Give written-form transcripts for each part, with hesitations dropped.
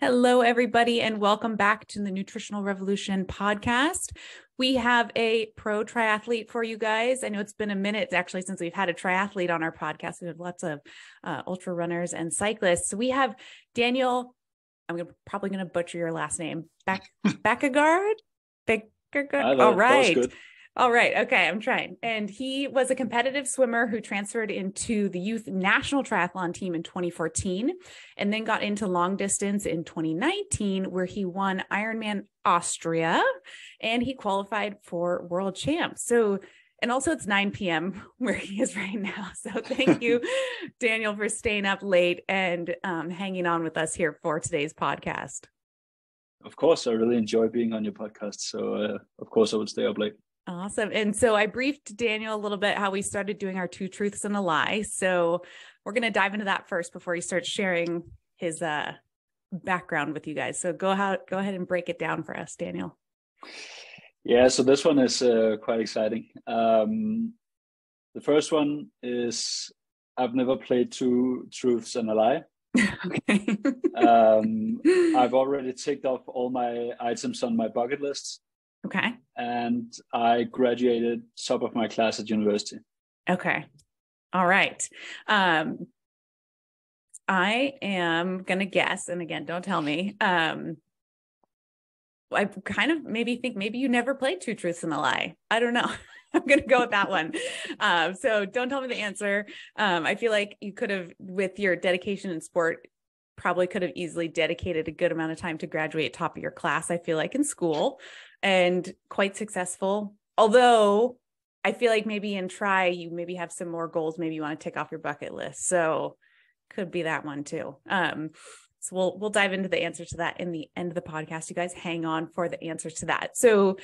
Hello, everybody, and welcome back to the Nutritional Revolution podcast. We have a pro triathlete for you guys. I know it's been a minute actually since we've had a triathlete on our podcast. We have lots of ultra runners and cyclists. So we have Daniel. Probably going to butcher your last name. Bækkegård? Bækkegård? All right. All right. Okay. I'm trying. And he was a competitive swimmer who transferred into the youth national triathlon team in 2014 and then got into long distance in 2019, where he won Ironman Austria and he qualified for world champs. So, and also it's 9 p.m. where he is right now. So thank you, Daniel, for staying up late and hanging on with us here for today's podcast. Of course. I really enjoy being on your podcast. So of course I would stay up late. Awesome. And so I briefed Daniel a little bit how we started doing our 2 truths and a lie. So we're going to dive into that first before he starts sharing his background with you guys. So go ahead and break it down for us, Daniel. Yeah, so this one is quite exciting. The first one is I've never played 2 truths and a lie. Okay. I've already ticked off all my items on my bucket list. Okay. And I graduated top of my class at university. Okay. All right. I am going to guess, and again, don't tell me. I kind of think maybe you never played 2 truths and a lie. I don't know. I'm going to go with that one. So don't tell me the answer. I feel like you could have, with your dedication in sport, probably could have easily dedicated a good amount of time to graduate top of your class, I feel like, in school, and quite successful. Although I feel like maybe in try, you maybe have some more goals. Maybe you want to tick off your bucket list. So could be that one too. So we'll dive into the answer to that in the end of the podcast. You guys hang on for the answers to that. So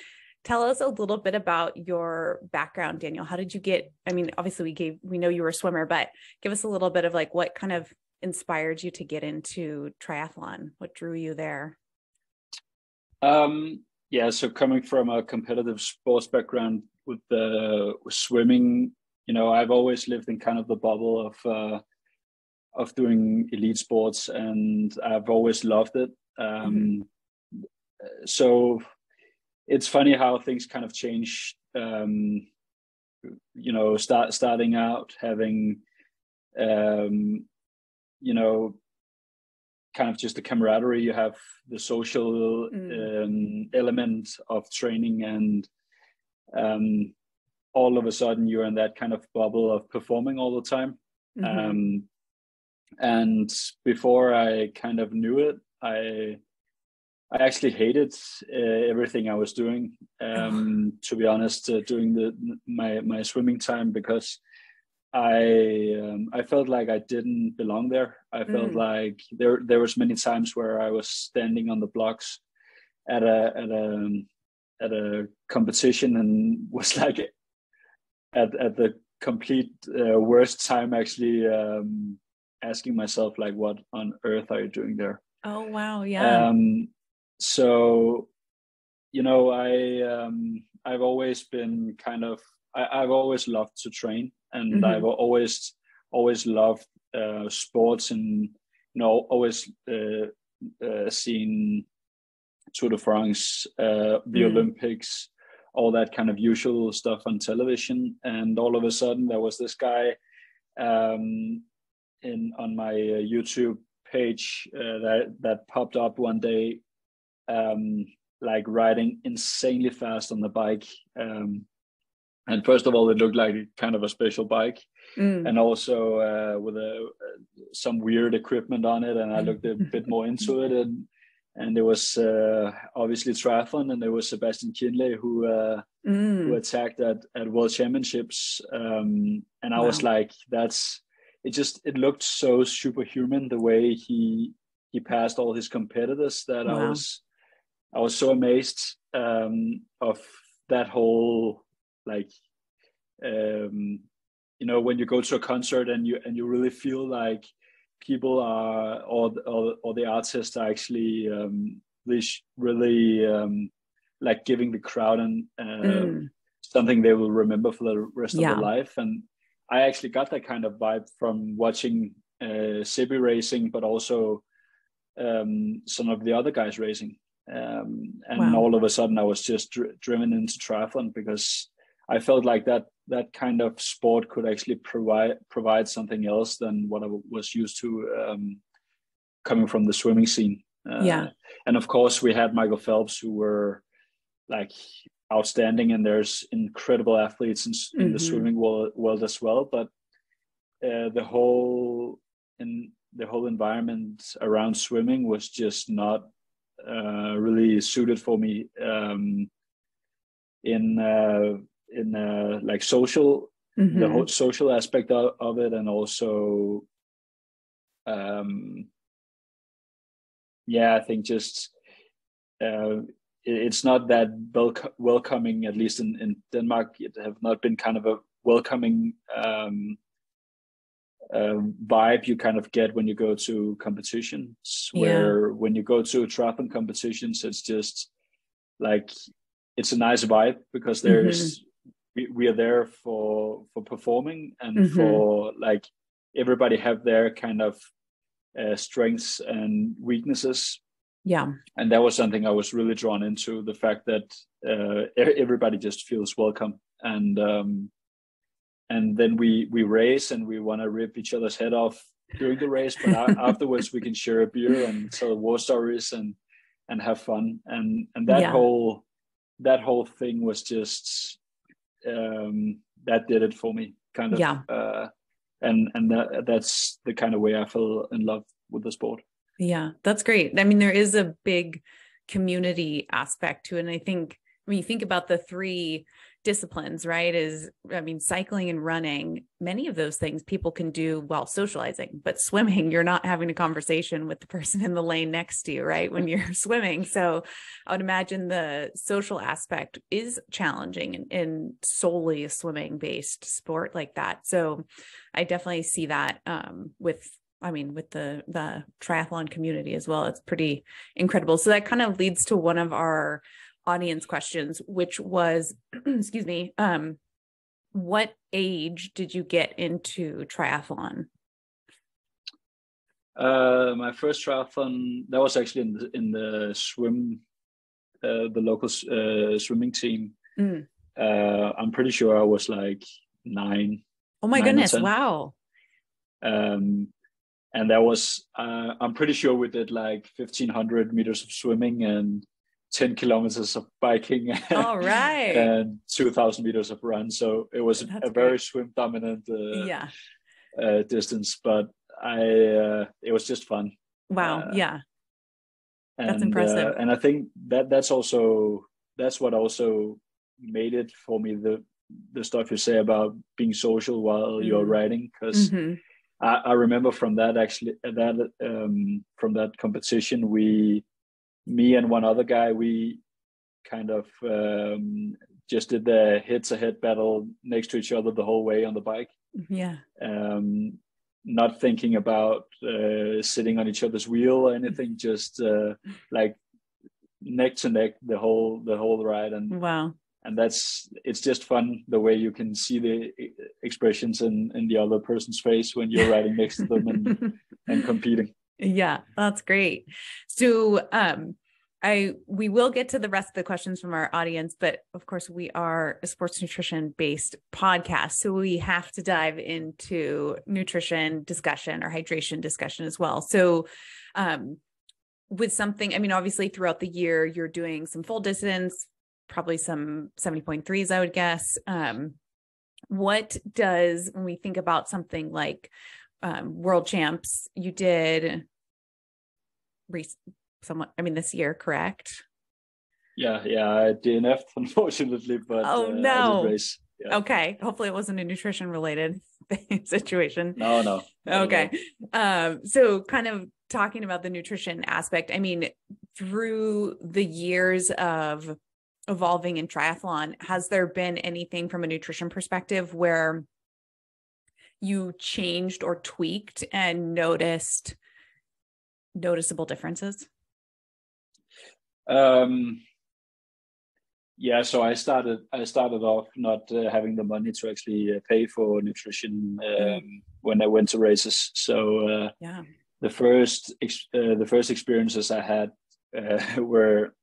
tell us a little bit about your background, Daniel. How did you get, obviously we know you were a swimmer, but give us a little bit of like what kind of inspired you to get into triathlon? What drew you there? Yeah, so coming from a competitive sports background with swimming, I've always lived in kind of the bubble of doing elite sports, and I've always loved it. So it's funny how things kind of change. Starting out having kind of just the camaraderie, you have the social element of training, and all of a sudden you're in that kind of bubble of performing all the time. And before I kind of knew it, I actually hated everything I was doing, to be honest, during my swimming time, because I felt like I didn't belong there. I felt like there was many times where I was standing on the blocks at a competition and was like at the complete worst time, actually asking myself, like, what on earth are you doing there? Oh wow, yeah. So I've always been kind of I've always loved to train, and I've always loved sports, and always seen Tour de France, the Olympics, all that kind of usual stuff on television. And all of a sudden there was this guy on my YouTube page that popped up one day, like riding insanely fast on the bike. And first of all, it looked like kind of a special bike, and also with some weird equipment on it. And I looked a bit more into it, and there was obviously triathlon, and there was Sebastian Kienle who attacked at World Championships, and I was like, it looked so superhuman the way he passed all his competitors, that I was so amazed of that whole, like, when you go to a concert and you really feel like people are, or the artists are actually really like giving the crowd and something they will remember for the rest of their life. And I actually got that kind of vibe from watching Sibi racing, but also some of the other guys racing. And Wow. all of a sudden I was just driven into triathlon because I felt like that kind of sport could actually provide something else than what I was used to coming from the swimming scene. And of course we had Michael Phelps, who were like outstanding, and there's incredible athletes in the swimming world as well. But the whole environment around swimming was just not really suited for me in like social, the whole social aspect of it, and also I think just it's not that welcoming, at least in Denmark. It have not been kind of a welcoming vibe you kind of get when you go to competitions, where when you go to triathlon competitions, it's just like, it's a nice vibe because there's we are there for performing and for like everybody have their kind of strengths and weaknesses. And that was something I was really drawn into, the fact that everybody just feels welcome. And then we race and we want to rip each other's head off during the race, but afterwards we can share a beer and tell war stories and have fun. And that whole thing was just that did it for me, kind of. And that's the kind of way I fell in love with the sport. Yeah, that's great. I mean, there is a big community aspect to it. And I think when you think about the three disciplines, right, cycling and running, many of those things people can do while socializing, but swimming, you're not having a conversation with the person in the lane next to you, right, when you're swimming. So I would imagine the social aspect is challenging in solely a swimming based sport like that. So I definitely see that with the triathlon community as well. It's pretty incredible. So that kind of leads to one of our audience questions, which was, excuse me, what age did you get into triathlon? My first triathlon, that was actually in the swim, the local swimming team. I'm pretty sure I was like 9. Oh my goodness! Wow. And that was, I'm pretty sure we did like 1,500 meters of swimming and 10 kilometers of biking. All right. And 2,000 meters of run. So it was a very swim dominant distance, but it was just fun. Wow. That's impressive. And I think that's what also made it for me, the stuff you say about being social while you're riding, because I remember from that from that competition, me and one other guy, we kind of just did the head-to-head battle next to each other the whole way on the bike. Not thinking about sitting on each other's wheel or anything, just like neck to neck the whole ride. And wow. And it's just fun the way you can see the expressions in the other person's face when you're riding next to them and competing. Yeah, that's great. So we will get to the rest of the questions from our audience, but of course we are a sports nutrition based podcast. So we have to dive into nutrition discussion or hydration discussion as well. So with something, I mean, obviously throughout the year, you're doing some full distance, probably some 70.3s, I would guess. What does, when we think about something like world champs, you did this year, correct? Yeah, I DNF'd, unfortunately, but oh no. I did race. Yeah. Okay, hopefully it wasn't a nutrition related situation. No. Okay. So kind of talking about the nutrition aspect, I mean, through the years of evolving in triathlon, has there been anything from a nutrition perspective where you changed or tweaked and noticed noticeable differences? Yeah, so I started off not having the money to actually pay for nutrition when I went to races. So the first experiences I had were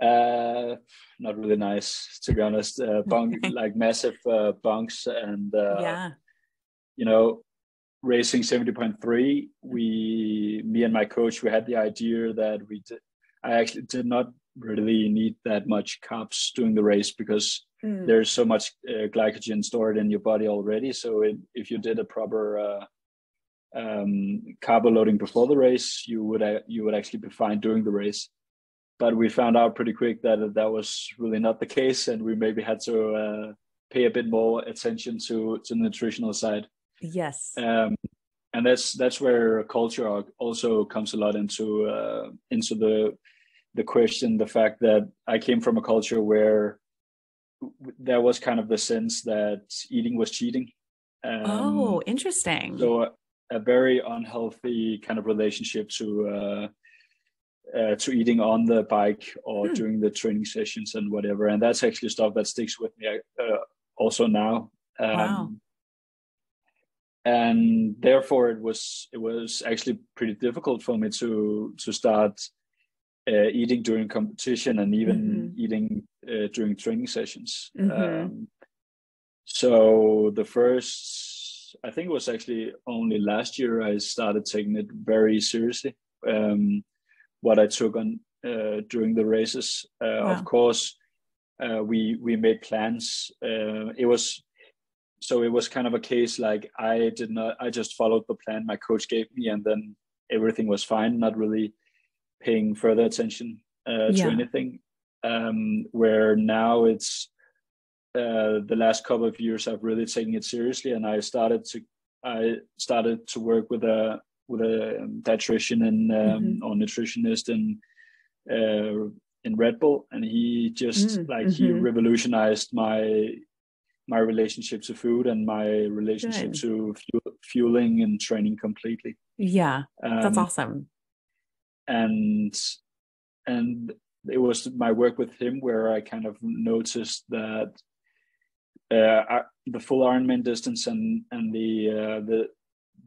not really nice, to be honest. Like massive bunks, and you know, racing 70.3. Me and my coach, we had the idea that I actually did not really need that much carbs during the race, because there's so much glycogen stored in your body already. So if you did a proper carbo loading before the race, you would actually be fine during the race. But we found out pretty quick that was really not the case, and we maybe had to pay a bit more attention to the nutritional side. Yes. And that's where culture also comes a lot into the question. The fact that I came from a culture where there was kind of the sense that eating was cheating. Interesting. So a very unhealthy kind of relationship to eating on the bike or during the training sessions and whatever. And that's actually stuff that sticks with me also now. Wow. And therefore it was actually pretty difficult for me to start eating during competition, and even eating during training sessions. So the first, I think it was actually only last year, I started taking it very seriously. What I took on during the races. Wow. Of course, we made plans. It was kind of a case like I just followed the plan my coach gave me, and then everything was fine, not really paying further attention to anything. Where now it's the last couple of years I've really taken it seriously, and I started to work with a dietitian and or nutritionist in Red Bull, and he just he revolutionized my relationship to food and my relationship to fueling and training completely. Yeah, that's awesome. And it was my work with him where I kind of noticed that the full Ironman distance and the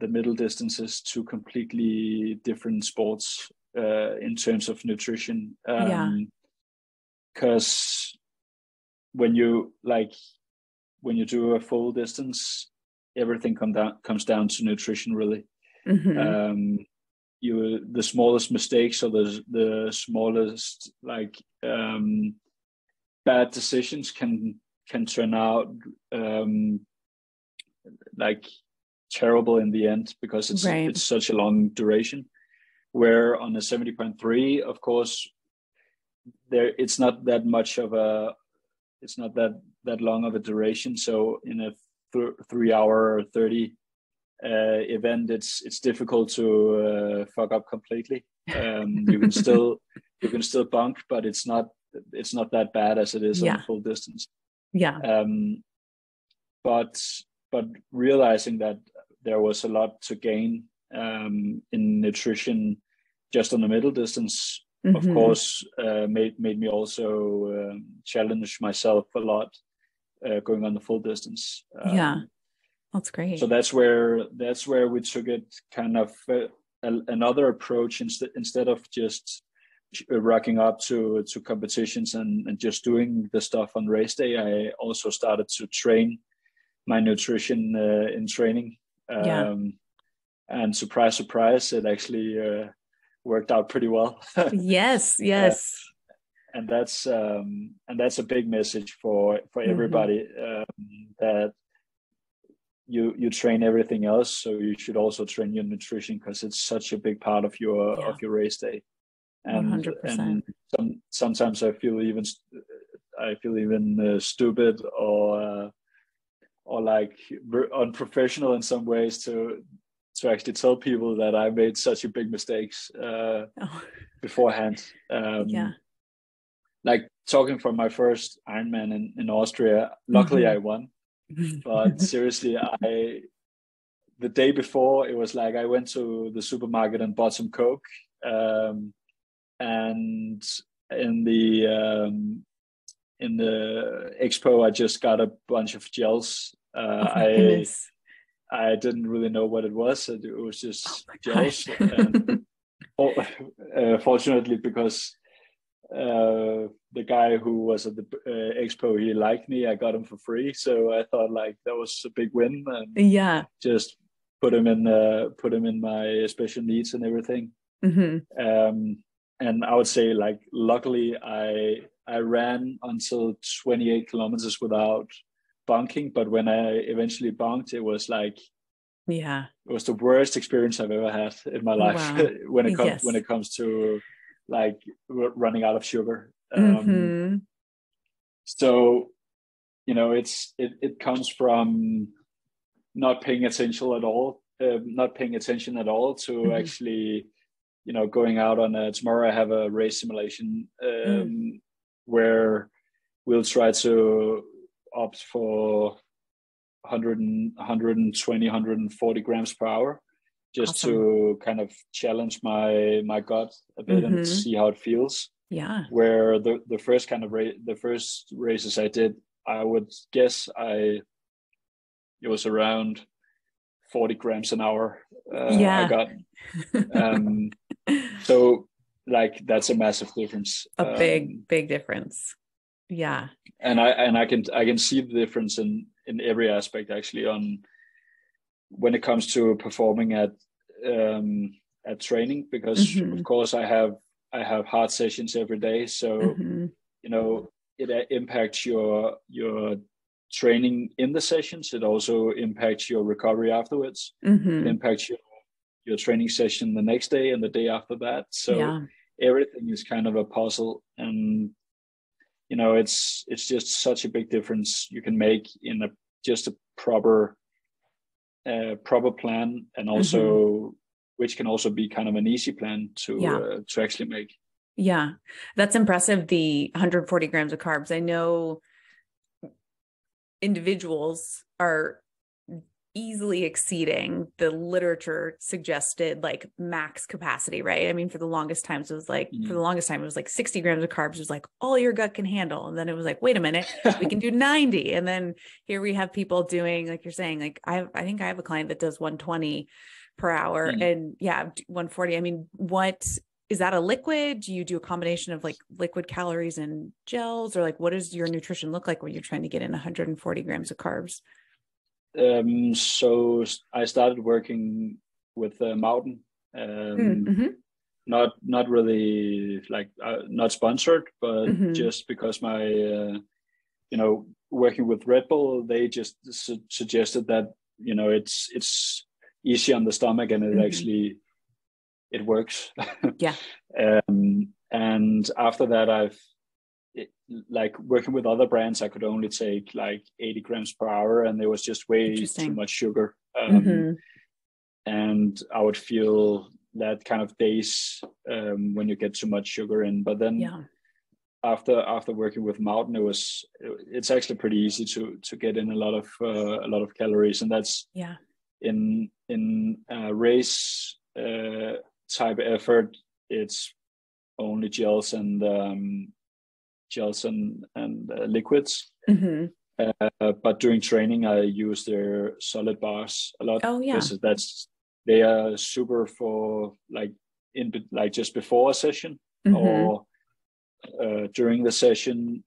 middle distances, two completely different sports in terms of nutrition. Because when you do a full distance, everything comes down to nutrition, really. The smallest mistakes, or the smallest bad decisions can turn out terrible in the end, because it's such a long duration. Where on a 70.3, of course, it's not that long of a duration. So in a 3 hour or 30 event, it's difficult to fuck up completely. You can still bunk, but it's not that bad as it is on full distance. But realizing that there was a lot to gain in nutrition just on the middle distance, of course, made me also challenge myself a lot going on the full distance. That's great. So that's where we took it kind of another approach. Instead of just rocking up to competitions and just doing the stuff on race day, I also started to train my nutrition in training. And surprise, it actually worked out pretty well. Yes. And that's a big message for everybody, that you train everything else, so you should also train your nutrition, because it's such a big part of your race day. And 100%. And sometimes I feel even stupid or like unprofessional in some ways to actually tell people that I made such a big mistakes beforehand. Like talking from my first Ironman in Austria, luckily I won. But seriously, the day before, it was like I went to the supermarket and bought some Coke, and in the expo, I just got a bunch of gels. I didn't really know what it was. It was just gels. Gosh. And fortunately, because the guy who was at the expo, he liked me. I got him for free, so I thought like that was a big win. And Yeah. just put him in my special needs and everything. And I would say like luckily I ran until 28 kilometers without bunking, but when I eventually bunked, it was like it was the worst experience I've ever had in my life. Wow. when it comes to like running out of sugar. So it comes from not paying attention at all to actually going out on tomorrow. I have a race simulation where we'll try to opt for 120, 140 grams per hour, just to kind of challenge my gut a bit and see how it feels. Yeah. Where the first races I did, I would guess it was around 40 grams an hour. I got. So like that's a massive difference. A big difference. Yeah. And I can see the difference in every aspect actually on when it comes to performing at training, because of course I have hard sessions every day, so it impacts your training in the sessions. It also impacts your recovery afterwards. It impacts your training session the next day and the day after that. So everything is kind of a puzzle, and it's just such a big difference you can make in a proper plan, and also which can also be kind of an easy plan to actually make. Yeah, that's impressive. The 140 grams of carbs. I know individuals are easily exceeding the literature suggested like max capacity, right? I mean, for the longest time it was like 60 grams of carbs was like all your gut can handle. And then it was like, wait a minute, we can do 90. And then here we have people doing, like you're saying, like I think I have a client that does 120 per hour and 140. I mean, what is that, a liquid? Do you do a combination of like liquid calories and gels, or like what does your nutrition look like when you're trying to get in 140 grams of carbs? So I started working with Mountain, not really like not sponsored, but just because my working with Red Bull, they just suggested that it's easy on the stomach and it actually it works. And after that like working with other brands, I could only take like 80 grams per hour, and there was just way too much sugar. And I would feel that kind of days when you get too much sugar in. But then after working with Mountain, it's actually pretty easy to get in a lot of calories, and that's in race type effort. It's only gels and liquids. But during training, I use their solid bars a lot. Because they are super for like just before a session or during the session,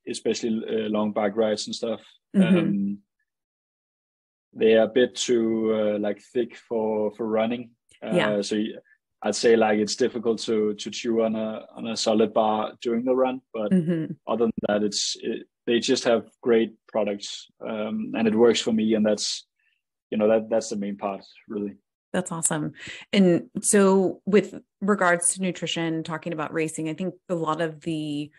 especially long bike rides and stuff. They are a bit too like thick for running. So I'd say like it's difficult to chew on a solid bar during the run, but other than that, they just have great products, and it works for me, and that's that's the main part, really. That's awesome. And so with regards to nutrition, talking about racing, I think a lot of the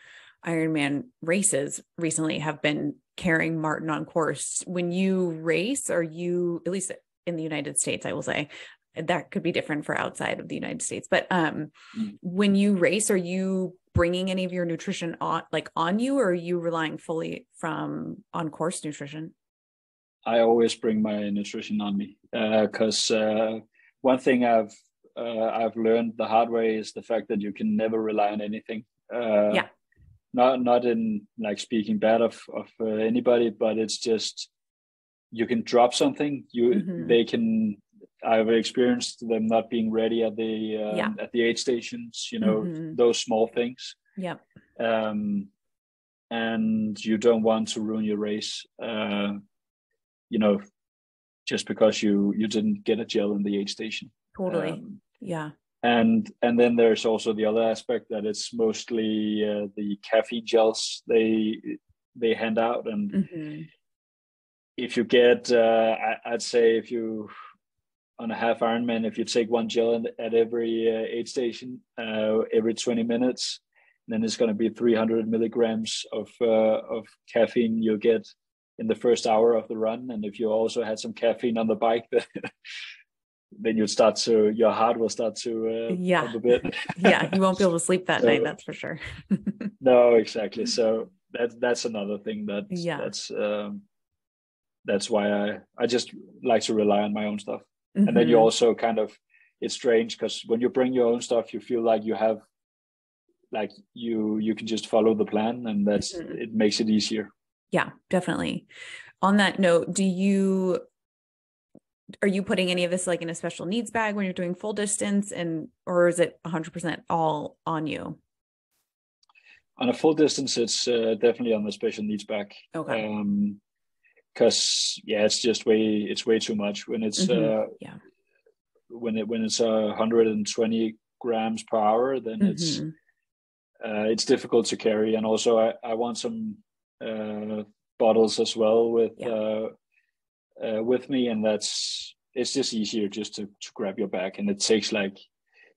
Ironman races recently have been carrying Martin on course. When you race, are you, at least in the United States, I will say, that could be different for outside of the United States. But when you race, are you bringing any of your nutrition on you, or are you relying fully from on-course nutrition? I always bring my nutrition on me, because one thing I've learned the hard way is the fact that you can never rely on anything. Not in like speaking bad of anybody, but it's just you can drop something. They can. I've experienced them not being ready at the aid stations. Those small things. Yep. And you don't want to ruin your race. Just because you didn't get a gel in the aid station. Totally. Yeah. And then there's also the other aspect that it's mostly the caffeine gels they hand out, and if you get, I'd say if you on a half Ironman, if you take one gel at every aid station every 20 minutes, then it's going to be 300 milligrams of caffeine you'll get in the first hour of the run. And if you also had some caffeine on the bike, then your heart will start to pump a bit. Yeah, you won't be able to sleep that night, that's for sure. No, exactly. So that's another thing that's why I just like to rely on my own stuff. And then you also kind of, it's strange because when you bring your own stuff, you feel like you have, like you can just follow the plan, and it makes it easier. Yeah, definitely. On that note, are you putting any of this like in a special needs bag when you're doing full distance, or is it 100% all on you? On a full distance, it's definitely on the special needs bag. Okay. Because it's way too much when it's when it's 120 grams per hour, then it's difficult to carry. And also I want some bottles as well with me, and it's just easier just to grab your bag. And it takes, like,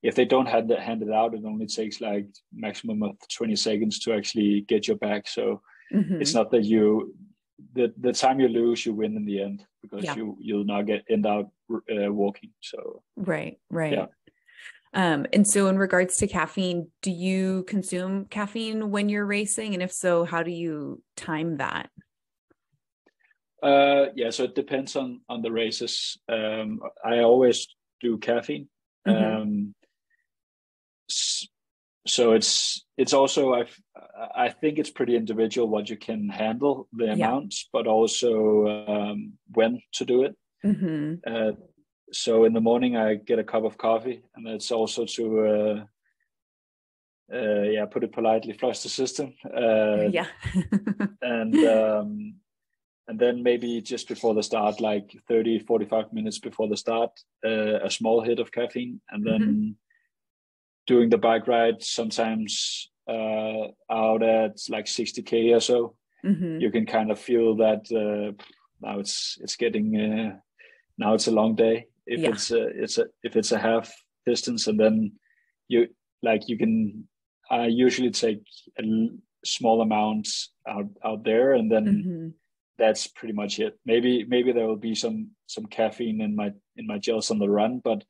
if they don't hand it out, it only takes like maximum of 20 seconds to actually get your bag. So it's not that the time you lose, you win in the end, because you'll not end out walking. So right. Yeah. And so in regards to caffeine, do you consume caffeine when you're racing? And if so, how do you time that? So it depends on the races. I always do caffeine. So it's also, I think it's pretty individual what you can handle, the amounts, but also when to do it. So in the morning I get a cup of coffee, and it's also to put it politely, flush the system. And then maybe just before the start, like 30-45 minutes before the start, a small hit of caffeine. And then doing the bike ride, sometimes out at like 60K or so, you can kind of feel that now it's getting now it's a long day. If it's a half distance, and then I usually take a small amount out there, and then that's pretty much it. Maybe there will be some caffeine in my gels on the run, but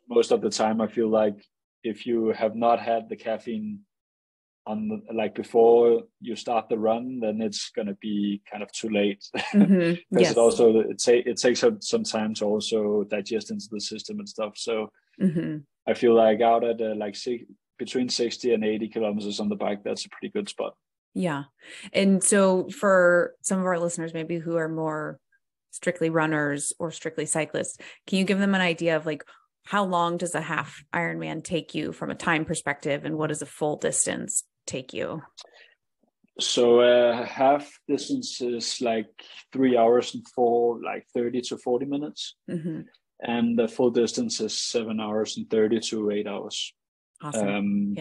most of the time I feel like if you have not had the caffeine before you start the run, then it's going to be kind of too late, because it takes some time to also digest into the system and stuff. So I feel like out at between 60 and 80 kilometers on the bike, that's a pretty good spot. Yeah. And so for some of our listeners, maybe who are more strictly runners or strictly cyclists, can you give them an idea of like, how long does a half Ironman take you from a time perspective, and what does a full distance take you? So half distance is like 3 hours and 30 to 40 minutes. And the full distance is 7 hours and 30 to 8 hours. Awesome.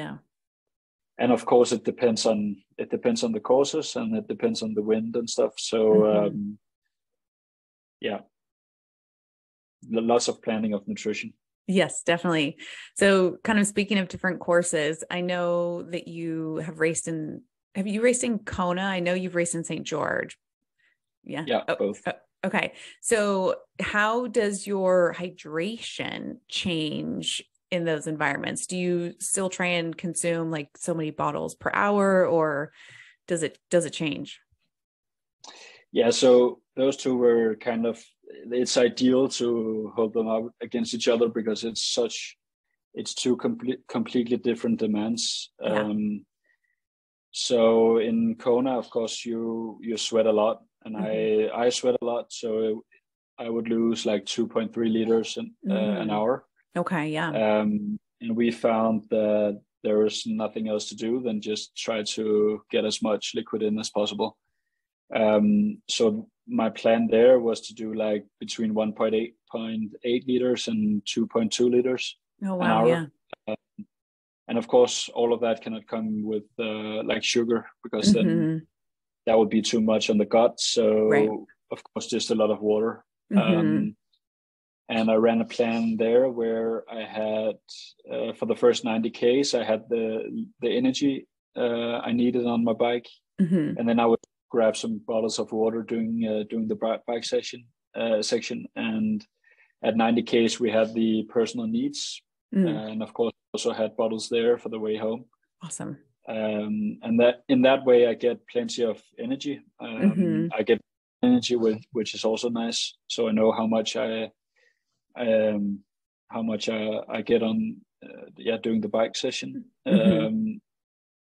And of course it depends on the courses, and it depends on the wind and stuff. So lots of planning of nutrition. Yes, definitely. So kind of speaking of different courses, I know that you have raced have you raced in Kona? I know you've raced in St. George. Yeah. Both. Okay. So how does your hydration change in those environments? Do you still try and consume like so many bottles per hour, or does it change? Yeah. So those two were kind of, it's ideal to hold them up against each other, because it's two completely different demands. So in Kona, of course, you sweat a lot, and I sweat a lot, so I would lose like 2.3 liters an hour. Okay, yeah. And we found that there was nothing else to do than just try to get as much liquid in as possible. So my plan there was to do like between 1.8 liters and 2.2 liters an hour. Yeah. And of course, all of that cannot come with like sugar, because then that would be too much on the gut. So of course, just a lot of water. And I ran a plan there where I had, for the first 90Ks, I had the energy I needed on my bike. And then I would grab some bottles of water during the bike section. And at 90Ks, we had the personal needs. And of course, also had bottles there for the way home. Awesome. And that in that way, I get plenty of energy. I get energy which is also nice. So I know how much I get on during the bike session.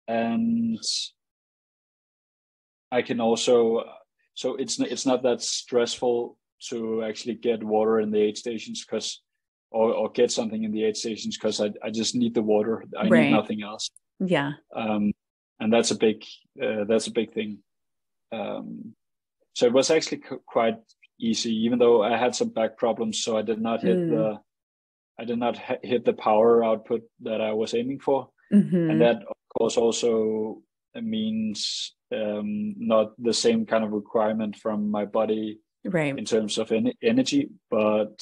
And I can also, so it's not that stressful to actually get water in the aid stations, because or get something in the aid stations, because I just need the water. I need nothing else. Yeah. And that's a big thing. So it was actually quite easy, even though I had some back problems. So I did not hit the power output that I was aiming for. And that of course also means not the same kind of requirement from my body in terms of energy, but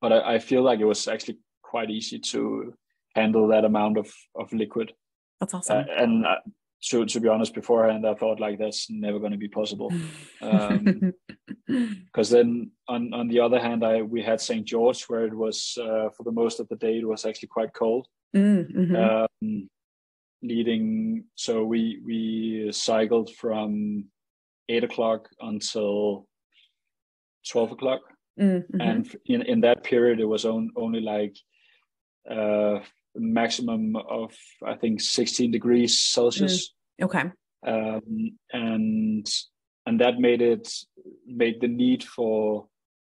I feel like it was actually quite easy to handle that amount of liquid. That's awesome. And to be honest, beforehand, I thought like that's never going to be possible. Because then on the other hand, we had St. George, where it was for the most of the day, it was actually quite cold. So we cycled from 8 o'clock until 12 o'clock. And in that period, it was only like maximum of, I think, 16 degrees Celsius. Okay. And that made the need for,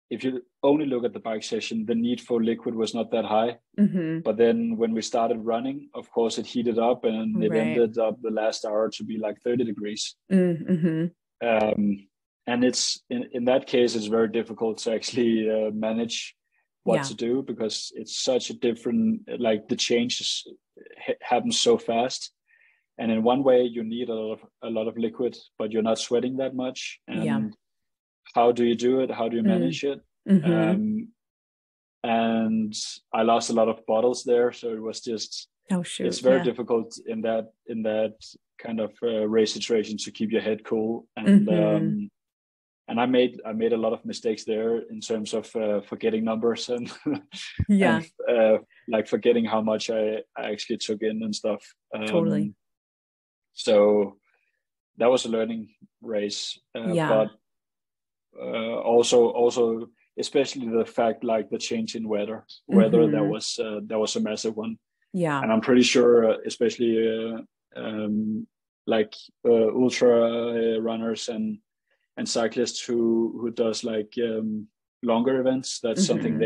if you only look at the bike session, the need for liquid was not that high. But then when we started running, of course, it heated up, and it ended up the last hour to be like 30 degrees. And it's in that case, it's very difficult to actually manage what to do, because it's such a different, like the changes happen so fast. And in one way, you need a lot of liquid, but you're not sweating that much. And how do you do it? How do you manage it? And I lost a lot of bottles there, so it was just it's very difficult in that kind of race situation to keep your head cool. And I made a lot of mistakes there in terms of forgetting numbers and and, like forgetting how much I actually took in and stuff. Totally. So that was a learning race. But also especially the fact, like the change in weather that was a massive one. Yeah. And I'm pretty sure, especially like ultra runners and cyclists who does like longer events, that's something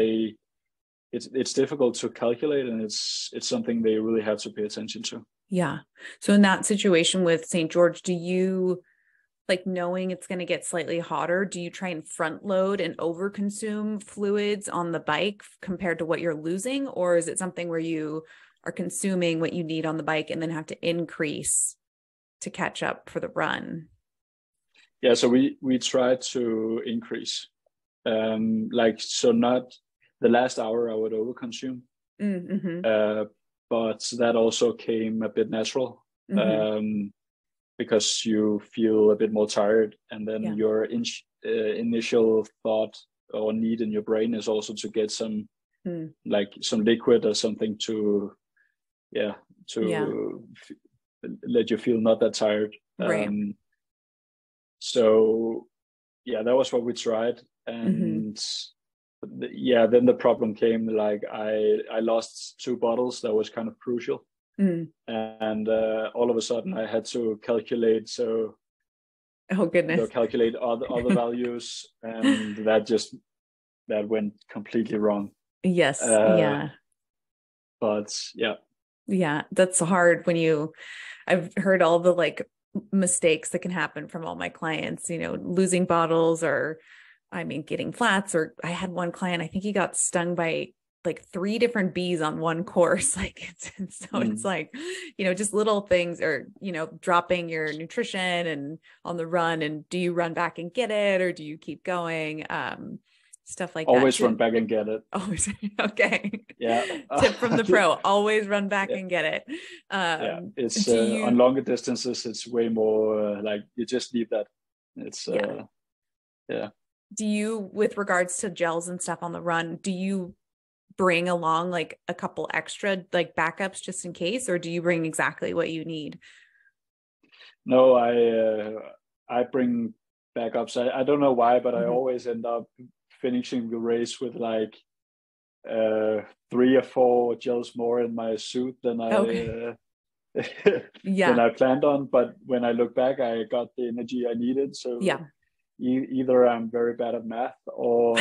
it's difficult to calculate, and it's something they really have to pay attention to. Yeah. So in that situation with St. George, do you, like, knowing it's going to get slightly hotter, do you try and front load and overconsume fluids on the bike compared to what you're losing? Or is it something where you are consuming what you need on the bike and then have to increase to catch up for the run? Yeah, so we try to increase. So not the last hour I would overconsume. But that also came a bit natural, because you feel a bit more tired, and then your initial thought or need in your brain is also to get some like some liquid or something to let you feel not that tired. So that was what we tried, and then the problem came. Like I lost 2 bottles. That was kind of crucial. And all of a sudden I had to calculate. So Oh goodness. calculate other values, and that went completely wrong. Yes. But yeah, that's hard when I've heard all the like mistakes that can happen from all my clients, losing bottles, or getting flats. Or I had one client, I think he got stung by like 3 different bees on one course. Like, it's like, just little things, or, dropping your nutrition and on the run, and do you run back and get it, or do you keep going? Stuff like always that. Run back and get it. Always. Okay. Yeah. Tip from the pro, always run back and get it. It's on longer distances, it's way more like you just need that. It's Do you, with regards to gels and stuff on the run, do you bring along like a couple extra like backups just in case, or do you bring exactly what you need? No, I bring backups. I don't know why, but I always end up finishing the race with like 3 or 4 gels more in my suit than than I planned on. But when I look back, I got the energy I needed. So either I'm very bad at math, or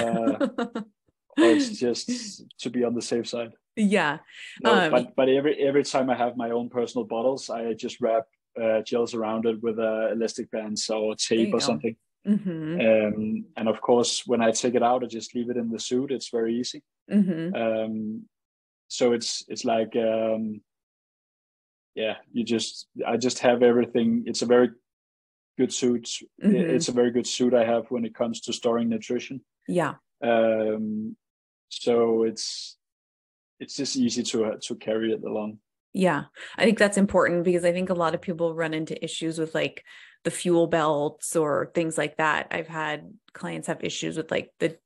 it's just to be on the safe side. But every time I have my own personal bottles, I just wrap gels around it with elastic bands or tape or something. And of course, when I take it out, I just leave it in the suit. It's very easy. So it's like I just have everything. It's a very good suit. It's a very good suit I have when it comes to storing nutrition. So it's just easy to carry it along. I think that's important, because I think a lot of people run into issues with like the fuel belts or things like that. I've had clients have issues with like the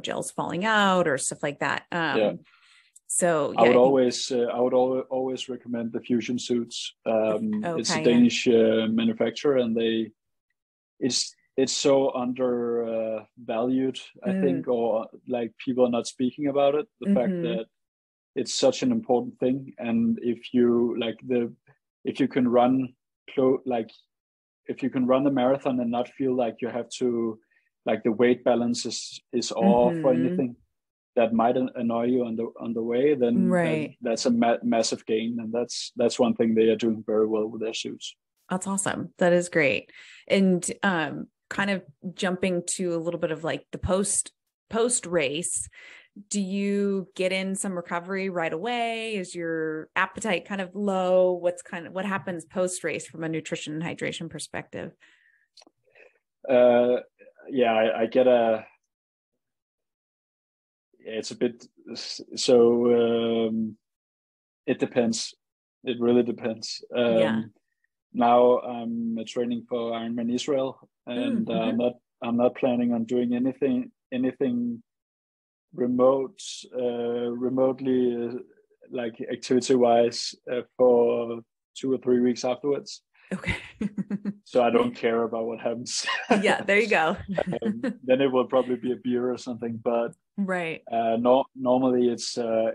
gels falling out or stuff like that. So I would always recommend the Fusion suits. It's a Danish manufacturer, and it's so undervalued, I think, or like people are not speaking about it. The fact that it's such an important thing, and if you can run the marathon and not feel like you have to, like the weight balance is off or anything that might annoy you on the way, then that's a massive gain, and that's one thing they are doing very well with their suits. That's awesome. That is great. And kind of jumping to a little bit of like the post race, do you get in some recovery right away? Is your appetite kind of low? What happens post race from a nutrition and hydration perspective? I get it's a bit, so it depends. It really depends. Now I'm training for Ironman Israel, and I'm not planning on doing anything remotely like activity wise for 2 or 3 weeks afterwards. Okay. So I don't care about what happens. There you go. Then it will probably be a beer or something, but normally it's a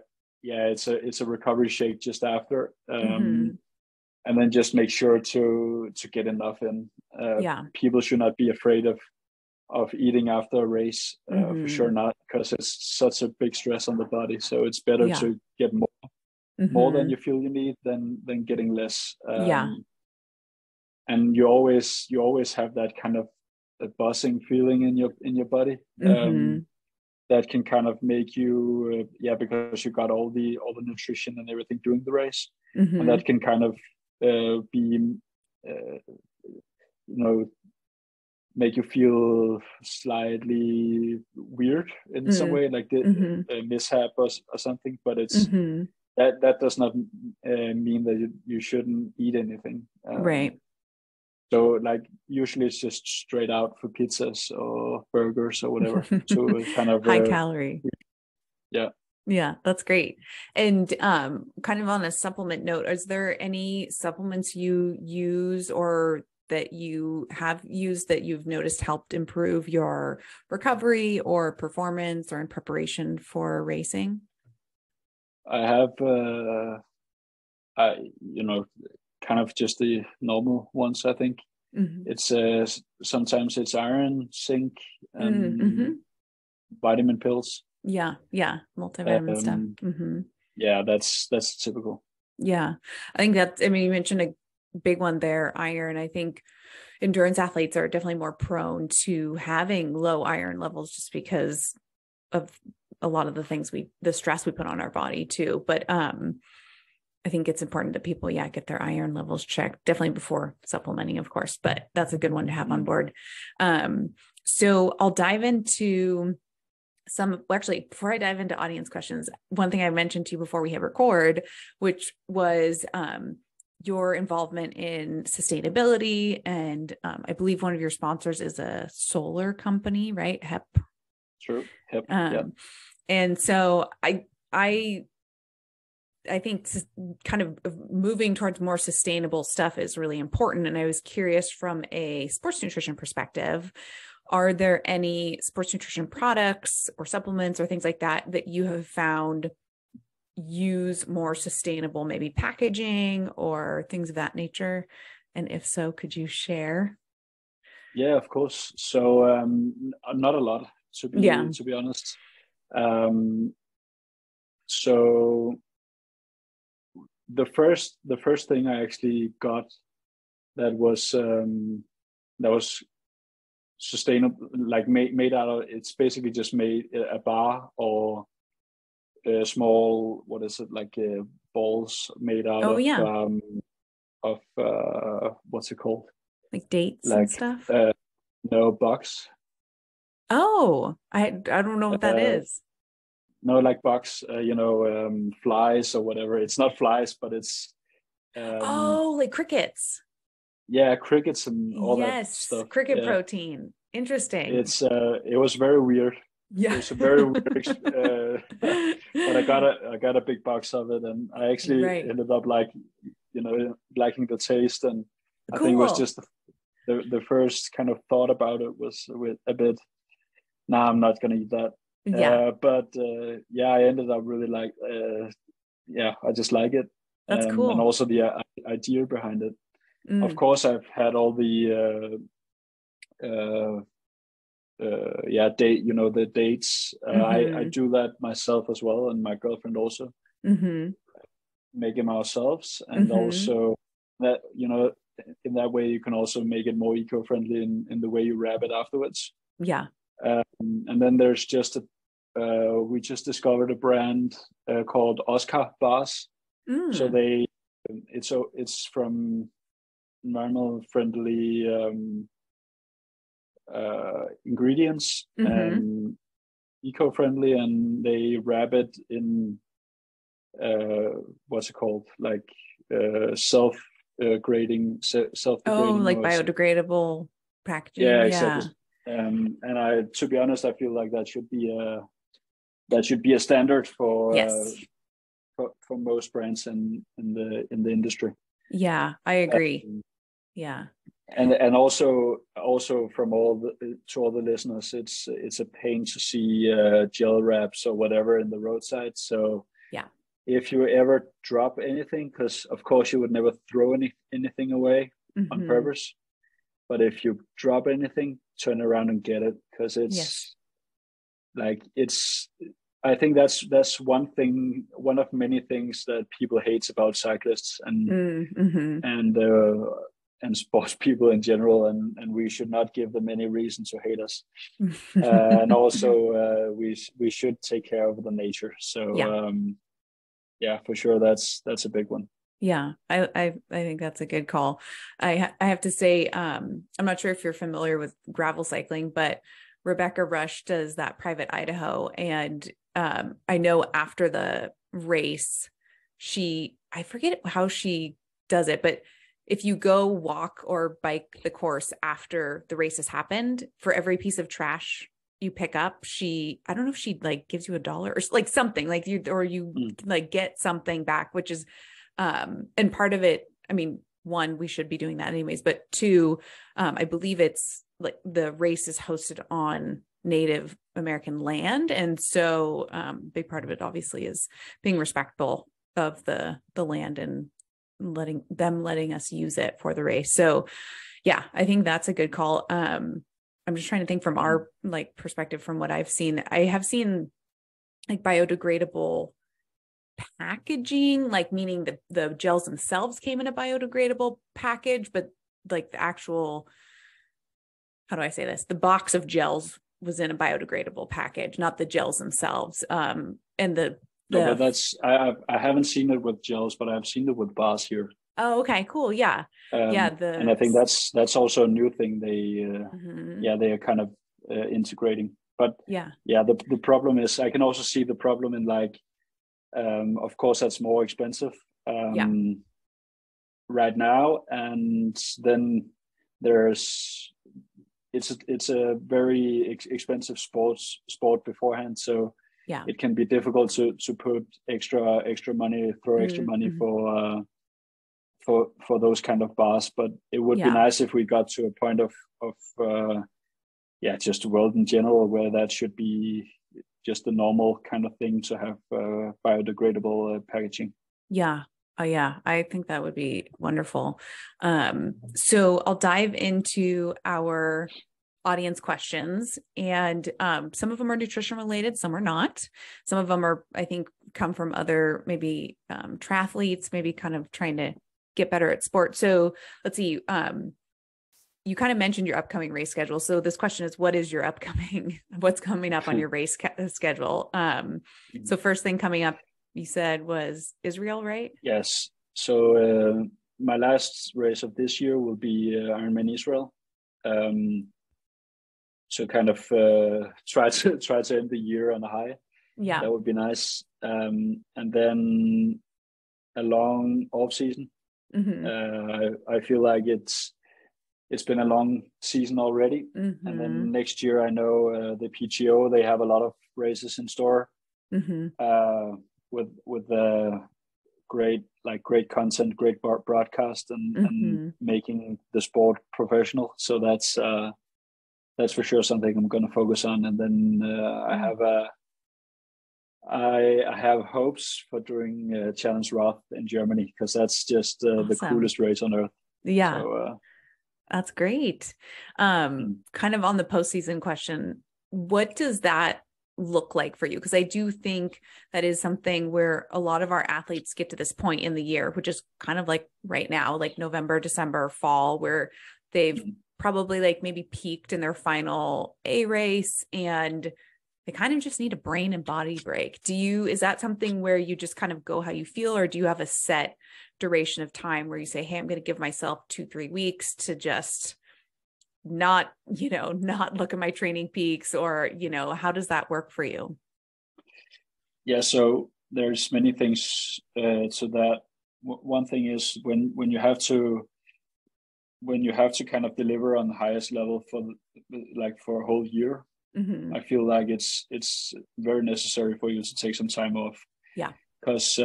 recovery shake just after, and then just make sure to get enough in. People should not be afraid of eating after a race, for sure not, because it's such a big stress on the body. So it's better to get more than you feel you need than getting less. And you always have that kind of a buzzing feeling in your body, that can kind of make you because you got all the nutrition and everything during the race, and that can kind of be make you feel slightly weird in some way, like a mishap or something. But it's that does not mean that you shouldn't eat anything. So like usually it's just straight out for pizzas or burgers or whatever to kind of high calorie. Yeah, that's great. And kind of on a supplement note, is there any supplements you use or that you have used that you've noticed helped improve your recovery or performance or in preparation for racing? I have kind of just the normal ones, I think. It's sometimes it's iron, zinc, and Mm-hmm. vitamin pills. Yeah. Multivitamin stuff. Mm-hmm. Yeah, that's typical. Yeah. I think I mean, you mentioned a big one there, iron. I think endurance athletes are definitely more prone to having low iron levels just because of a lot of the stress we put on our body too. But I think it's important that people, get their iron levels checked, definitely before supplementing, of course, but that's a good one to have on board. So I'll dive into actually, before I dive into audience questions, one thing I mentioned to you before we hit record, which was your involvement in sustainability. And I believe one of your sponsors is a solar company, right? HEP. True. HEP. Yeah. And so I think kind of moving towards more sustainable stuff is really important. And I was curious, from a sports nutrition perspective, are there any sports nutrition products or supplements or things like that you have found use more sustainable, maybe packaging or things of that nature? And if so, could you share? Yeah, of course. So not a lot, to be honest. So the first thing I actually got that was sustainable, like made out of, it's basically just made a bar or a small, what is it, like balls made out of what's it called, like dates and stuff. No, bugs. Oh, I don't know what that is. No, like bugs, flies or whatever. It's not flies, but it's like crickets. Yeah, crickets and all that stuff. Yes, cricket protein. Interesting. It was very weird. Yeah. It was a very weird, but I got a big box of it, and I actually ended up liking the taste, and I think it was just the first kind of thought about it was with a bit, nah, I'm not gonna eat that. I ended up really I just like it. That's cool. And also the idea behind it. Of course, I've had all the the dates. I do that myself as well, and my girlfriend also. Make them ourselves, and also that in that way you can also make it more eco-friendly in the way you wrap it afterwards. Yeah. And then there's just we just discovered a brand called Oscar bars. So it's from environmental friendly ingredients and eco-friendly, and they wrap it in what's it called, like self-degrading like biodegradable packaging. Yeah, exactly. And to be honest, I feel like that should be a standard for most brands in the industry. Yeah, I agree. And also from all the listeners, it's a pain to see gel wraps or whatever in the roadside. So if you ever drop anything, because of course you would never throw anything away on purpose, but if you drop anything, turn around and get it, because I think that's one of many things that people hate about cyclists and sports people in general, and we should not give them any reason to hate us. And also we should take care of the nature. So for sure, that's a big one. Yeah, I think that's a good call. I have to say, I'm not sure if you're familiar with gravel cycling, but Rebecca Rush does that Private Idaho, and I know after the race, I forget how she does it, but if you go walk or bike the course after the race has happened, for every piece of trash you pick up, I don't know if she like gives you $1 or like something, like you like get something back, which is, and part of it, I mean, one, we should be doing that anyways, but two, I believe it's like the race is hosted on Native American land. And so big part of it obviously is being respectful of the land and letting us use it for the race. So Yeah, I think that's a good call. I'm just trying to think from our like perspective, from what I've seen. I have seen like biodegradable packaging, like meaning the gels themselves came in a biodegradable package, but like the actual, how do I say this? The box of gels was in a biodegradable package, not the gels themselves. And no, but that's I haven't seen it with gels, but I've seen it with bars here. Oh, okay, cool. Yeah. Yeah. And I think that's also a new thing they they are kind of integrating. But the problem is, I can also see the problem in like, of course that's more expensive right now, and then it's a very expensive sport beforehand, so it can be difficult to put extra money, throw extra money for those kind of bars. But it would be nice if we got to a point of just the world in general where that should be just a normal kind of thing to have biodegradable packaging. Yeah. Oh yeah. I think that would be wonderful. So I'll dive into our audience questions, and some of them are nutrition related, some are not. Some of them are, I think, come from other maybe triathletes, maybe kind of trying to get better at sport. So let's see. You kind of mentioned your upcoming race schedule. So this question is, what's coming up on your race schedule? So first thing coming up, you said, was Israel, right? Yes. So my last race of this year will be Ironman Israel. So kind of try to end the year on a high. Yeah, that would be nice. And then a long off season. I feel like it's been a long season already. And then next year, I know the PTO, they have a lot of races in store with great content, great broadcast, and making the sport professional. So that's for sure something I'm going to focus on. And then I have hopes for doing Challenge Roth in Germany, because that's just the coolest race on earth. Yeah. So, that's great. Kind of on the postseason question, what does that look like for you? Because I do think that is something where a lot of our athletes get to this point in the year, which is kind of like right now, like November, December, fall, where they've probably like maybe peaked in their final A race, and they kind of just need a brain and body break. Is that something where you just kind of go how you feel, or do you have a set duration of time where you say, hey, I'm going to give myself 2-3 weeks to just not look at my training peaks, or, how does that work for you? Yeah. So there's many things to that. One thing is when you have to kind of deliver on the highest level for a whole year, I feel like it's very necessary for you to take some time off. Yeah. Because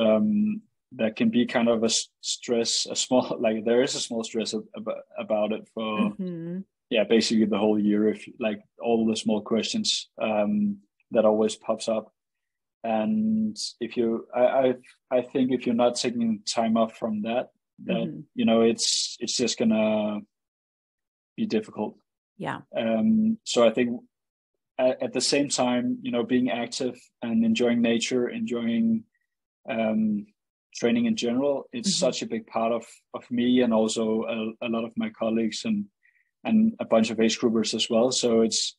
that can be kind of a stress, there is a small stress about it for basically the whole year, if like all the small questions that always pops up. And if you, I think if you're not taking time off from that it's just gonna be difficult. Yeah. So I think at the same time, being active and enjoying nature, enjoying training in general, it's such a big part of me, and also a lot of my colleagues and a bunch of age groupers as well. So it's,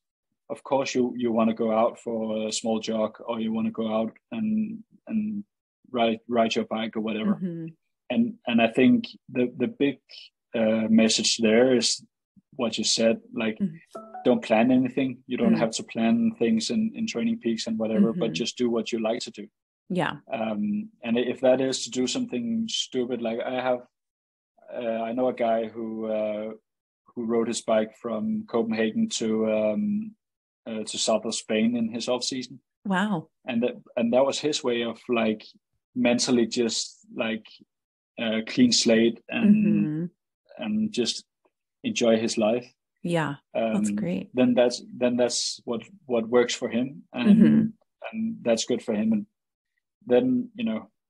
of course, you want to go out for a small jog, or you want to go out and ride your bike or whatever. And I think the big message there is what you said, like, don't plan anything. You don't have to plan things in training peaks and whatever, but just do what you like to do. Yeah. And if that is to do something stupid, like I know a guy who rode his bike from Copenhagen to south of Spain in his off season. Wow. And that was his way of like mentally just like clean slate and just enjoy his life. Yeah, that's great. Then that's what works for him, and that's good for him. And then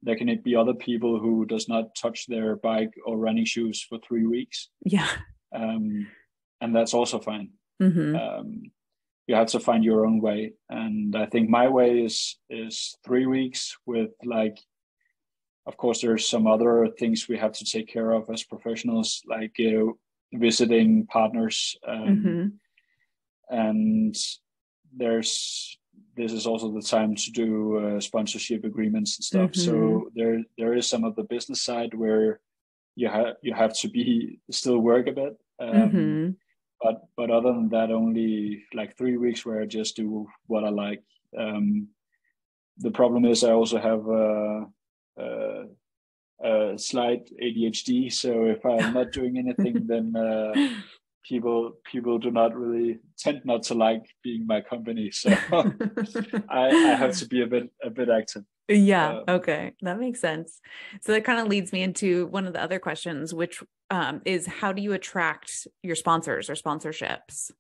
there can be other people who does not touch their bike or running shoes for 3 weeks. Yeah. and that's also fine. You have to find your own way, and I think my way is 3 weeks with, like, of course there's some other things we have to take care of as professionals, like visiting partners, and this is also the time to do sponsorship agreements and stuff. So there is some of the business side where you have to be still work a bit. But other than that, only like 3 weeks where I just do what I like. The problem is I also have a slight ADHD. So if I'm not doing anything, then people do not really tend not to like being my company. So I have to be a bit active. Yeah. Okay. That makes sense. So that kind of leads me into one of the other questions, which is, how do you attract your sponsors or sponsorships?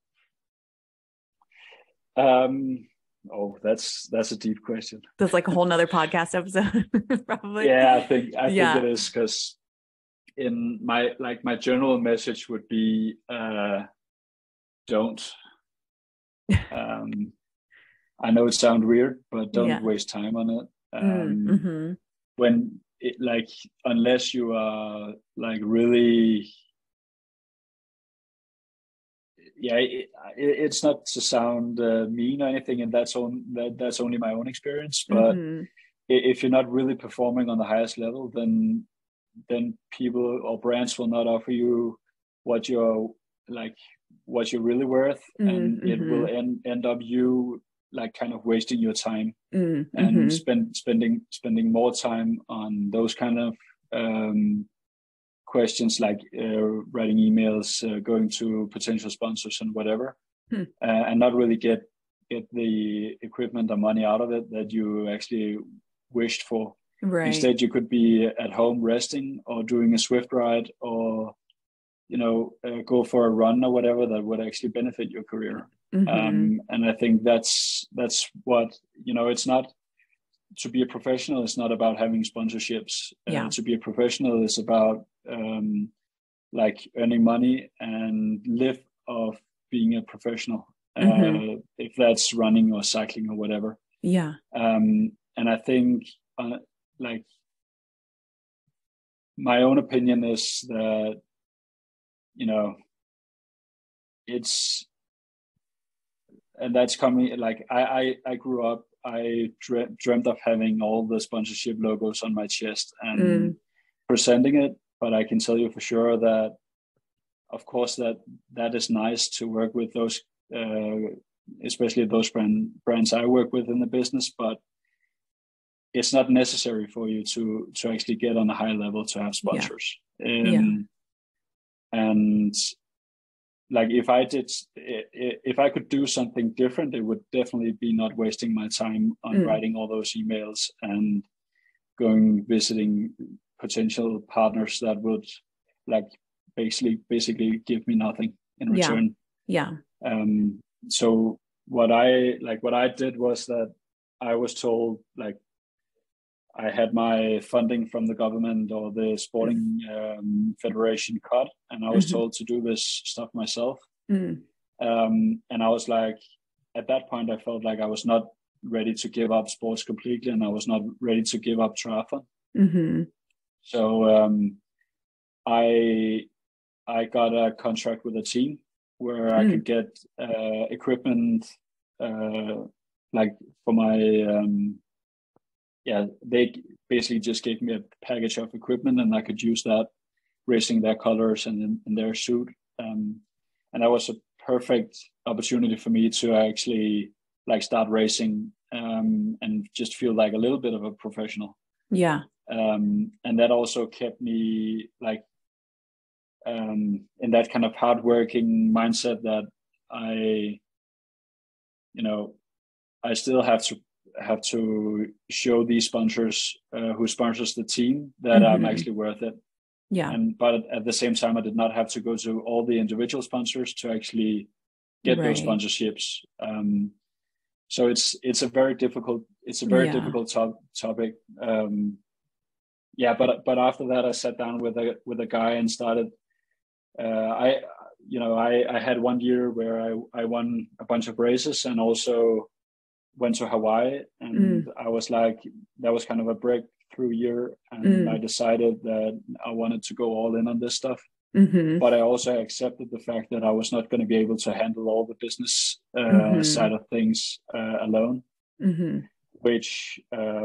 Oh, that's a deep question. That's like a whole nother podcast episode, probably. Yeah, I think it is, because in my general message would be, don't. I know it sounds weird, but don't waste time on it. When it, like, unless you are like really, it's not to sound mean or anything, and that's only my own experience. But if you're not really performing on the highest level, then people or brands will not offer you what you're really worth, and it will end up you like kind of wasting your time and spending more time on those kind of questions, like writing emails, going to potential sponsors and whatever, and not really get the equipment or money out of it that you actually wished for. Right. Instead, you could be at home resting or doing a Swift ride, or go for a run or whatever that would actually benefit your career. And I think that's what, it's not, to be a professional, it's not about having sponsorships. To be a professional is about like earning money and live off being a professional, if that's running or cycling or whatever. And I think like my own opinion is that and that's coming, like I grew up, I dreamt of having all the sponsorship logos on my chest and presenting it. But I can tell you for sure that, of course, that is nice to work with those, especially those brands I work with in the business. But it's not necessary for you to actually get on a high level to have sponsors. And like if I could do something different, it would definitely be not wasting my time on writing all those emails and visiting potential partners that would like basically give me nothing in return. So what I did was that I was told, like, I had my funding from the government or the sporting federation cut, and I was told to do this stuff myself. And I was like, at that point, I felt like I was not ready to give up sports completely, and I was not ready to give up triathlon. So I got a contract with a team where I could get equipment, like for my they basically just gave me a package of equipment, and I could use that racing their colors and in their suit. And that was a perfect opportunity for me to actually like start racing and just feel like a little bit of a professional. And that also kept me like in that kind of hardworking mindset that I still have to show these sponsors who sponsors the team that I'm actually worth it. But at the same time, I did not have to go to all the individual sponsors to actually get those sponsorships. So it's a very difficult topic. But after that, I sat down with a guy and started. I had one year where I won a bunch of races and also went to Hawaii, and I was like, that was kind of a breakthrough year, and I decided that I wanted to go all in on this stuff. But I also accepted the fact that I was not going to be able to handle all the business side of things alone, which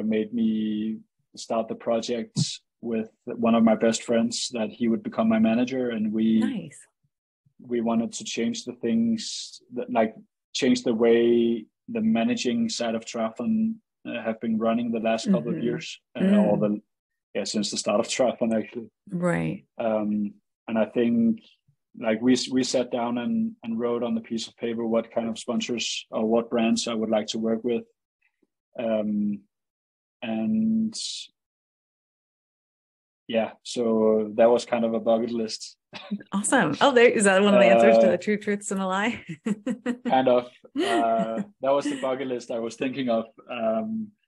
made me start the project with one of my best friends, that he would become my manager, and we wanted to change the things that, like, change the way the managing side of triathlon have been running the last couple of years, since the start of triathlon, actually. Right. And I think, like, we sat down and wrote on the piece of paper what kind of sponsors or what brands I would like to work with. And yeah, so that was kind of a bucket list. Awesome. Oh, is that one of the answers to the True Truths and a Lie? Kind of. That was the bucket list I was thinking of.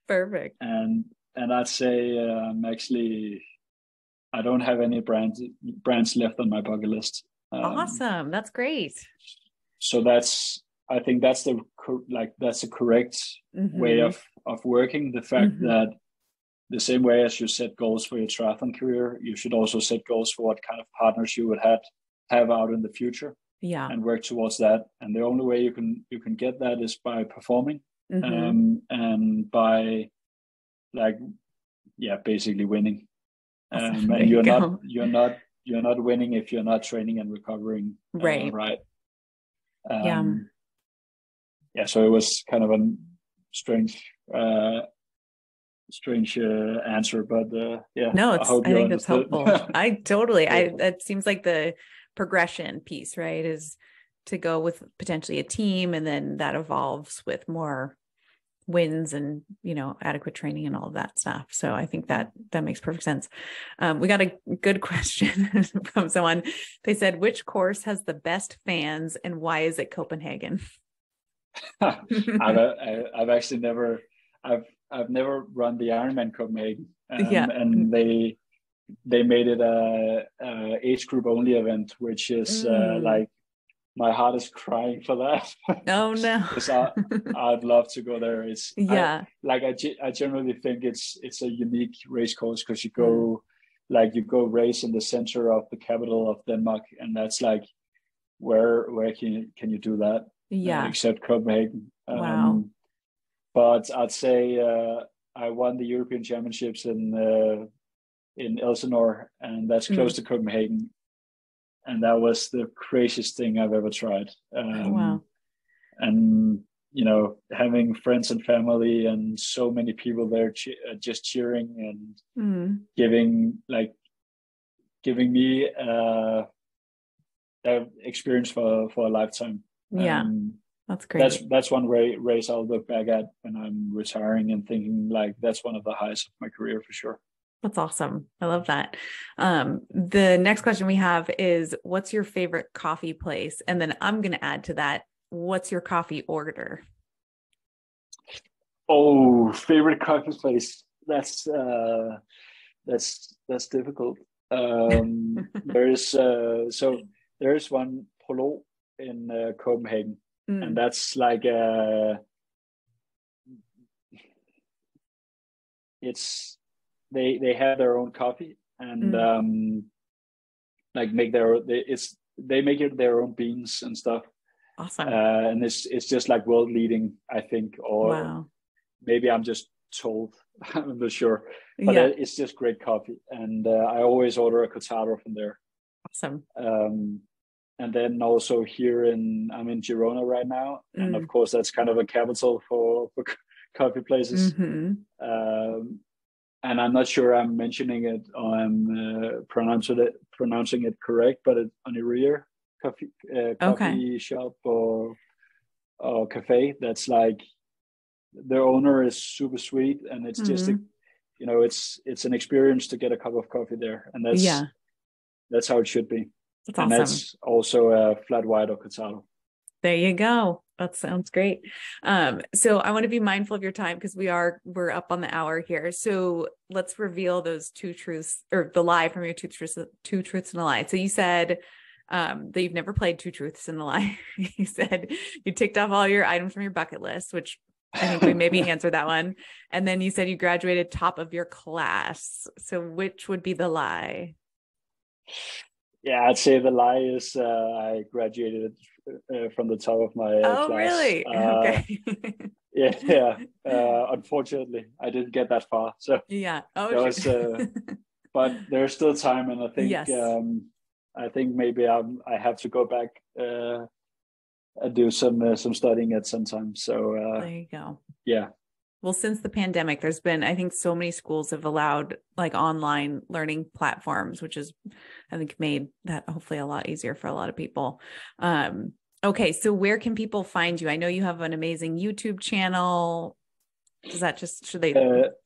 Perfect. And I'd say actually, I don't have any brands left on my bucket list. Awesome. That's great. So I think that's the correct way of working. The fact that the same way as you set goals for your triathlon career, you should also set goals for what kind of partners you would have out in the future. Yeah. And work towards that. And the only way you can get that is by performing, and by, like, basically winning. And you're not winning if you're not training and recovering. Right. So it was kind of a strange answer, but no, I think that's helpful. That seems like the progression piece, right, is to go with potentially a team, and then that evolves with more wins and, adequate training and all of that stuff. So I think that makes perfect sense. We got a good question from someone. They said, which course has the best fans and why is it Copenhagen? I've actually never run the Ironman Copenhagen, and they made it a age group only event, which is like, my heart is crying for that. Oh no! Because I'd love to go there. I generally think it's a unique race course, because you go race in the center of the capital of Denmark, and that's like, where can you do that? Except Copenhagen. Wow. But I'd say I won the European Championships in Elsinore, and that's close to Copenhagen. And that was the craziest thing I've ever tried. Wow. And, having friends and family and so many people there just cheering and giving me that experience for a lifetime. Yeah, that's great. That's one race I'll look back at when I'm retiring and thinking, like, that's one of the highs of my career for sure. That's awesome. I love that. The next question we have is, what's your favorite coffee place? And then I'm going to add to that, what's your coffee order? Oh, favorite coffee place. That's difficult. There's one Polo in Copenhagen, and that's like they have their own coffee, and they make it their own beans and stuff. Awesome. And it's just like world leading, I think, or maybe I'm just told. I'm not sure, but it's just great coffee, and I always order a cortado from there. Awesome. And then also I'm in Girona right now, and of course that's kind of a capital for coffee places. And I'm not sure I'm mentioning it or I'm pronouncing it correct, but it's Oniria coffee shop or cafe. That's like, their owner is super sweet, and it's just it's an experience to get a cup of coffee there, and that's how it should be. That's awesome. And that's also a flat white or cortado. There you go. That sounds great. So I want to be mindful of your time, because we're up on the hour here. So let's reveal those two truths, or the lie from your two truths and a lie. So you said that you've never played Two Truths and a Lie. You said you ticked off all your items from your bucket list, which I think we maybe answered that one. And then you said you graduated top of your class. So which would be the lie? Yeah, I'd say the lie is I graduated from the top of my class. Oh, really? Okay. Yeah. Unfortunately, I didn't get that far. So yeah. Oh, there was, but there's still time, and I think yes. I think maybe I have to go back and do some studying at some time. So there you go. Yeah. Well, since the pandemic, there's been, I think so many schools have allowed like online learning platforms, which is, I think, made that hopefully a lot easier for a lot of people. Okay. So where can people find you? I know you have an amazing YouTube channel. Does that just, should they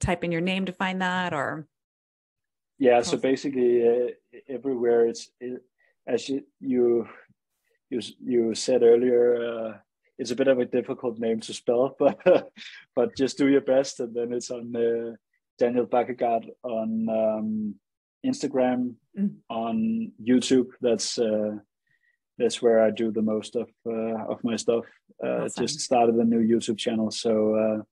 type in your name to find that, or? Yeah. So basically everywhere as you said earlier, it's a bit of a difficult name to spell, but just do your best. And then it's on Daniel Bækkegård on Instagram, on YouTube. That's where I do the most of my stuff. Awesome. Just started a new YouTube channel. So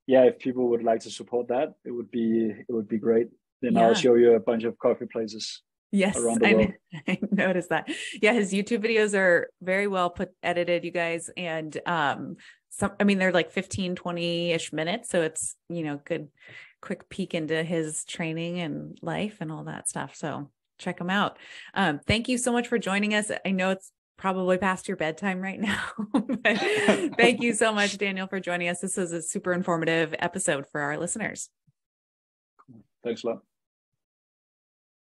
yeah, if people would like to support that, it would be great. Then I'll show you a bunch of coffee places. Yes, around the world. I noticed that. Yeah, his YouTube videos are very well edited, you guys. And they're like 15, 20-ish minutes. So it's, good, quick peek into his training and life and all that stuff. So check him out. Thank you so much for joining us. I know it's probably past your bedtime right now, but thank you so much, Daniel, for joining us. This was a super informative episode for our listeners. Thanks a lot.